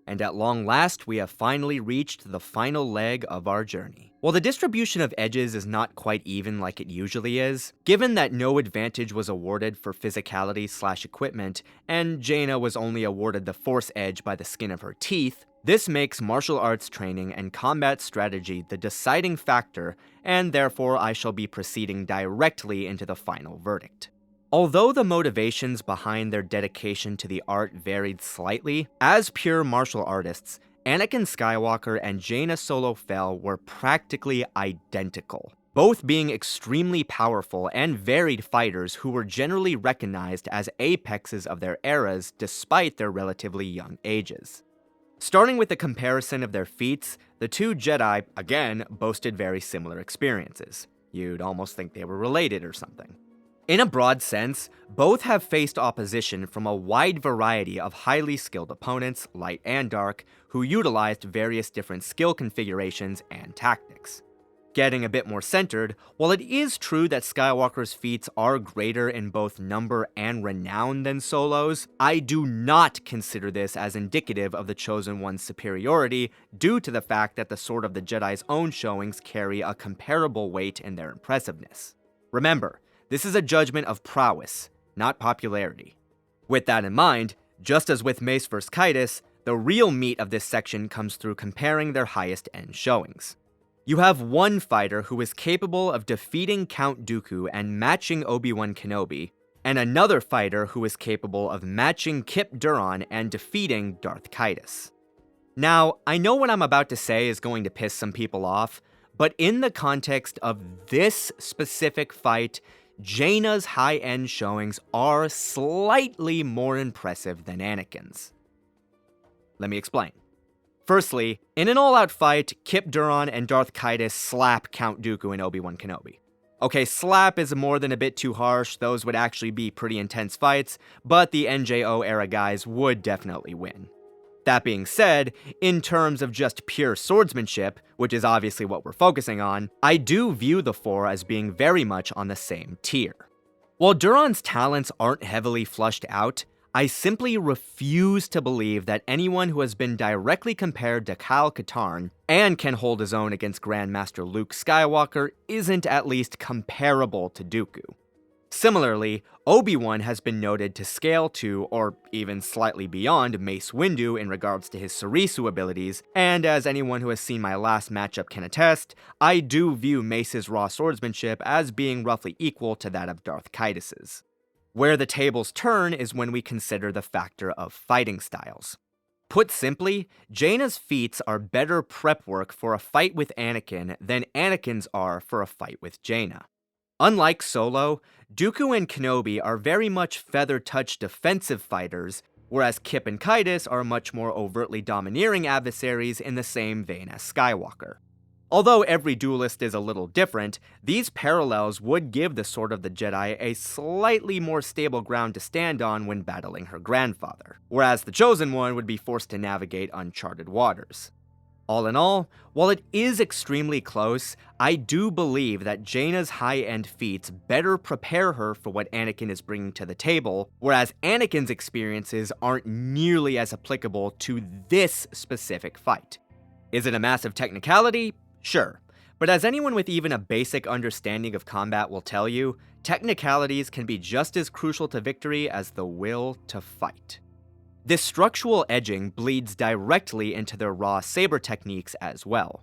And at long last, we have finally reached the final leg of our journey. While the distribution of edges is not quite even like it usually is, given that no advantage was awarded for physicality/equipment, and Jaina was only awarded the Force edge by the skin of her teeth, this makes martial arts training and combat strategy the deciding factor, and therefore I shall be proceeding directly into the final verdict. Although the motivations behind their dedication to the art varied slightly, as pure martial artists, Anakin Skywalker and Jaina Solo Fel were practically identical, both being extremely powerful and varied fighters who were generally recognized as apexes of their eras despite their relatively young ages. Starting with the comparison of their feats, the two Jedi, again, boasted very similar experiences. You'd almost think they were related or something. In a broad sense, both have faced opposition from a wide variety of highly skilled opponents, light and dark, who utilized various different skill configurations and tactics. Getting a bit more centered, while it is true that Skywalker's feats are greater in both number and renown than Solo's, I do not consider this as indicative of the Chosen One's superiority due to the fact that the Sword of the Jedi's own showings carry a comparable weight in their impressiveness. Remember, this is a judgment of prowess, not popularity. With that in mind, just as with Mace vs. Caedus, the real meat of this section comes through comparing their highest end showings. You have one fighter who is capable of defeating Count Dooku and matching Obi-Wan Kenobi, and another fighter who is capable of matching Kyp Durron and defeating Darth Caedus. Now, I know what I'm about to say is going to piss some people off, but in the context of this specific fight, Jaina's high-end showings are slightly more impressive than Anakin's. Let me explain. Firstly, in an all-out fight, Kyp Durron and Darth Caedus slap Count Dooku and Obi-Wan Kenobi. Okay, slap is more than a bit too harsh, those would actually be pretty intense fights, but the NJO era guys would definitely win. That being said, in terms of just pure swordsmanship, which is obviously what we're focusing on, I do view the four as being very much on the same tier. While Durron's talents aren't heavily flushed out, I simply refuse to believe that anyone who has been directly compared to Kyle Katarn and can hold his own against Grandmaster Luke Skywalker isn't at least comparable to Dooku. Similarly, Obi-Wan has been noted to scale to, or even slightly beyond, Mace Windu in regards to his Sarisu abilities, and as anyone who has seen my last matchup can attest, I do view Mace's raw swordsmanship as being roughly equal to that of Darth Caedus's. Where the tables turn is when we consider the factor of fighting styles. Put simply, Jaina's feats are better prep work for a fight with Anakin than Anakin's are for a fight with Jaina. Unlike Solo, Dooku and Kenobi are very much feather-touch defensive fighters, whereas Kyp and Caedus are much more overtly domineering adversaries in the same vein as Skywalker. Although every duelist is a little different, these parallels would give the Sword of the Jedi a slightly more stable ground to stand on when battling her grandfather, whereas the Chosen One would be forced to navigate uncharted waters. All in all, while it is extremely close, I do believe that Jaina's high-end feats better prepare her for what Anakin is bringing to the table, whereas Anakin's experiences aren't nearly as applicable to this specific fight. Is it a massive technicality? Sure. But as anyone with even a basic understanding of combat will tell you, technicalities can be just as crucial to victory as the will to fight. This structural edging bleeds directly into their raw saber techniques as well.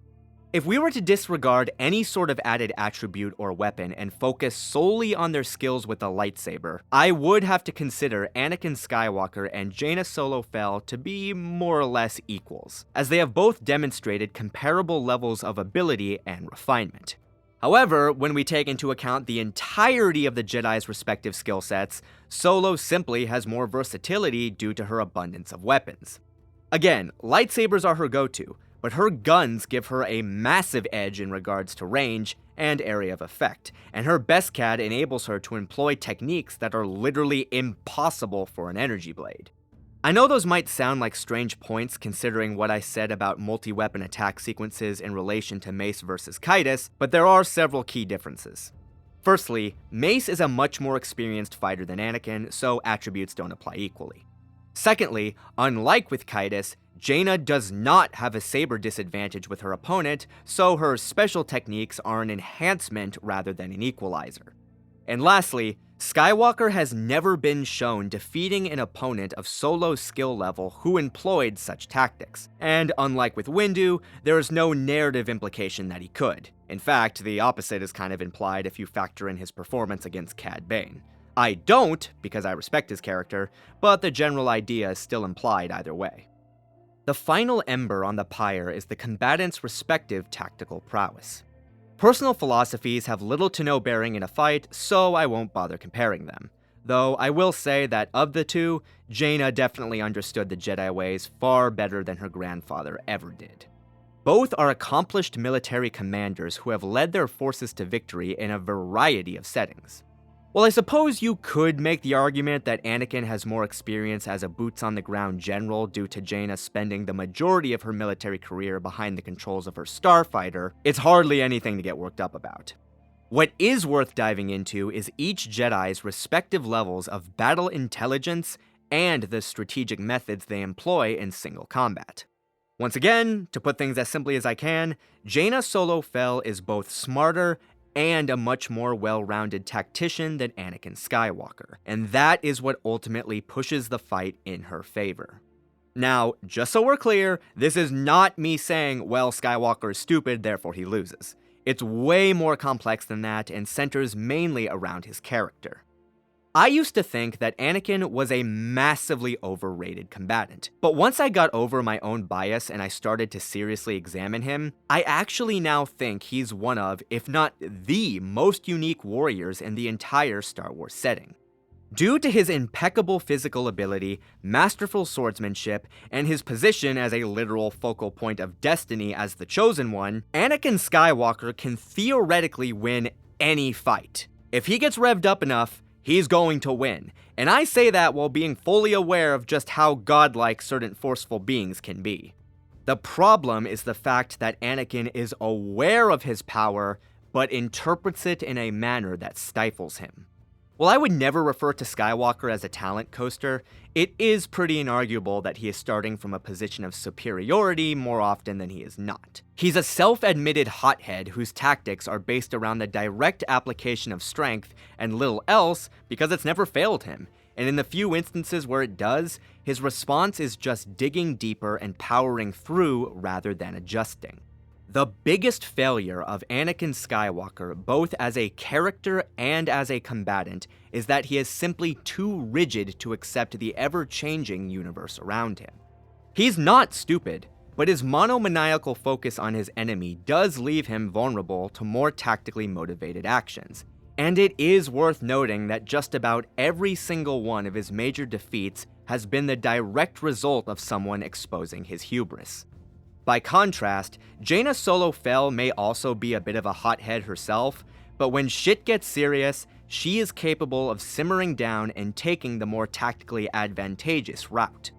If we were to disregard any sort of added attribute or weapon and focus solely on their skills with the lightsaber, I would have to consider Anakin Skywalker and Jaina Solo Fel to be more or less equals, as they have both demonstrated comparable levels of ability and refinement. However, when we take into account the entirety of the Jedi's respective skill sets, Solo simply has more versatility due to her abundance of weapons. Again, lightsabers are her go-to, but her guns give her a massive edge in regards to range and area of effect, and her Beskad enables her to employ techniques that are literally impossible for an energy blade. I know those might sound like strange points considering what I said about multi-weapon attack sequences in relation to Mace versus Caedus, but there are several key differences. Firstly, Mace is a much more experienced fighter than Anakin, so attributes don't apply equally. Secondly, unlike with Caedus, Jaina does not have a saber disadvantage with her opponent, so her special techniques are an enhancement rather than an equalizer. And lastly, Skywalker has never been shown defeating an opponent of Solo skill level who employed such tactics, and unlike with Windu, there is no narrative implication that he could. In fact, the opposite is kind of implied if you factor in his performance against Cad Bane. I don't, because I respect his character, but the general idea is still implied either way. The final ember on the pyre is the combatants' respective tactical prowess. Personal philosophies have little to no bearing in a fight, so I won't bother comparing them. Though I will say that of the two, Jaina definitely understood the Jedi ways far better than her grandfather ever did. Both are accomplished military commanders who have led their forces to victory in a variety of settings. Well, I suppose you could make the argument that Anakin has more experience as a boots-on-the-ground general due to Jaina spending the majority of her military career behind the controls of her starfighter. It's hardly anything to get worked up about. What is worth diving into is each Jedi's respective levels of battle intelligence and the strategic methods they employ in single combat. Once again, to put things as simply as I can, Jaina Solo Fel is both smarter and a much more well-rounded tactician than Anakin Skywalker, and that is what ultimately pushes the fight in her favor. Now, just so we're clear, this is not me saying, well, Skywalker is stupid, therefore he loses. It's way more complex than that and centers mainly around his character. I used to think that Anakin was a massively overrated combatant, but once I got over my own bias and I started to seriously examine him, I actually now think he's one of, if not the most unique warriors in the entire Star Wars setting. Due to his impeccable physical ability, masterful swordsmanship, and his position as a literal focal point of destiny as the Chosen One, Anakin Skywalker can theoretically win any fight. If he gets revved up enough, he's going to win, and I say that while being fully aware of just how godlike certain forceful beings can be. The problem is the fact that Anakin is aware of his power, but interprets it in a manner that stifles him. While I would never refer to Skywalker as a talent coaster, it is pretty inarguable that he is starting from a position of superiority more often than he is not. He's a self-admitted hothead whose tactics are based around the direct application of strength and little else because it's never failed him, and in the few instances where it does, his response is just digging deeper and powering through rather than adjusting. The biggest failure of Anakin Skywalker, both as a character and as a combatant, is that he is simply too rigid to accept the ever-changing universe around him. He's not stupid, but his monomaniacal focus on his enemy does leave him vulnerable to more tactically motivated actions. And it is worth noting that just about every single one of his major defeats has been the direct result of someone exposing his hubris. By contrast, Jaina Solo Fel may also be a bit of a hothead herself, but when shit gets serious, she is capable of simmering down and taking the more tactically advantageous route.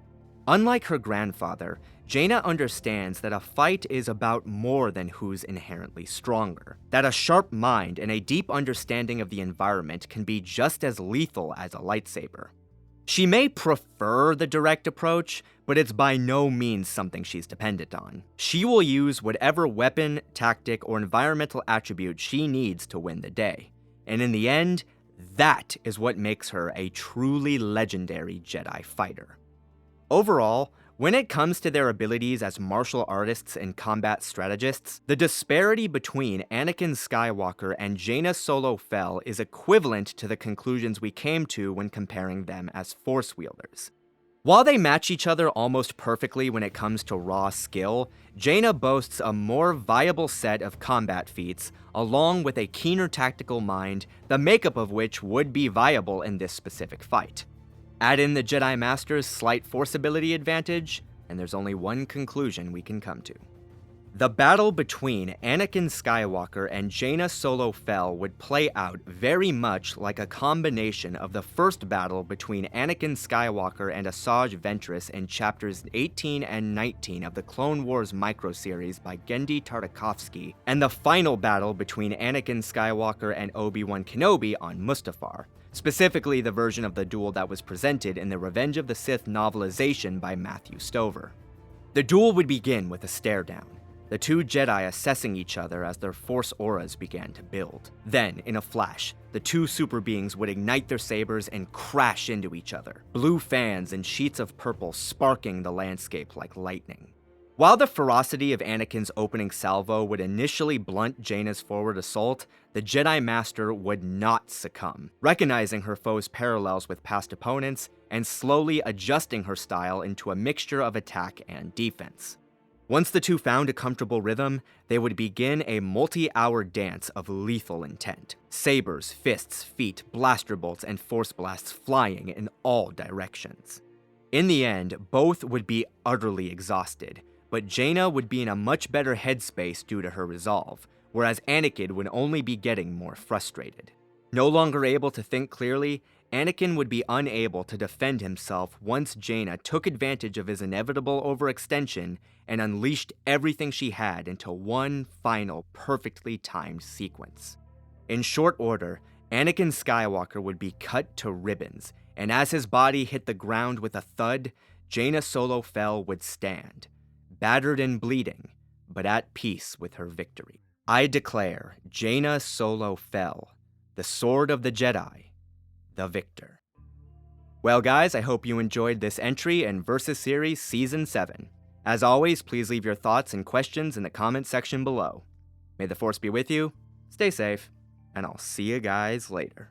Unlike her grandfather, Jaina understands that a fight is about more than who's inherently stronger, that a sharp mind and a deep understanding of the environment can be just as lethal as a lightsaber. She may prefer the direct approach, but it's by no means something she's dependent on. She will use whatever weapon, tactic, or environmental attribute she needs to win the day. And in the end, that is what makes her a truly legendary Jedi fighter. Overall, when it comes to their abilities as martial artists and combat strategists, the disparity between Anakin Skywalker and Jaina Solo Fel is equivalent to the conclusions we came to when comparing them as Force wielders. While they match each other almost perfectly when it comes to raw skill, Jaina boasts a more viable set of combat feats, along with a keener tactical mind, the makeup of which would be viable in this specific fight. Add in the Jedi Master's slight force ability advantage, and there's only one conclusion we can come to. The battle between Anakin Skywalker and Jaina Solo Fel would play out very much like a combination of the first battle between Anakin Skywalker and Asajj Ventress in chapters 18 and 19 of the Clone Wars microseries by Genndy Tartakovsky, and the final battle between Anakin Skywalker and Obi-Wan Kenobi on Mustafar, specifically the version of the duel that was presented in the Revenge of the Sith novelization by Matthew Stover. The duel would begin with a stare-down, the two Jedi assessing each other as their Force auras began to build. Then, in a flash, the two super beings would ignite their sabers and crash into each other, blue fans and sheets of purple sparking the landscape like lightning. While the ferocity of Anakin's opening salvo would initially blunt Jaina's forward assault, the Jedi Master would not succumb, recognizing her foe's parallels with past opponents and slowly adjusting her style into a mixture of attack and defense. Once the two found a comfortable rhythm, they would begin a multi-hour dance of lethal intent. Sabers, fists, feet, blaster bolts, and force blasts flying in all directions. In the end, both would be utterly exhausted, but Jaina would be in a much better headspace due to her resolve, whereas Anakin would only be getting more frustrated. No longer able to think clearly, Anakin would be unable to defend himself once Jaina took advantage of his inevitable overextension and unleashed everything she had into one final perfectly timed sequence. In short order, Anakin Skywalker would be cut to ribbons, and as his body hit the ground with a thud, Jaina Solo Fel would stand, battered and bleeding, but at peace with her victory. I declare Jaina Solo Fel, the Sword of the Jedi, the victor. Well guys, I hope you enjoyed this entry in Versus Series Season 7. As always, please leave your thoughts and questions in the comment section below. May the Force be with you, stay safe, and I'll see you guys later.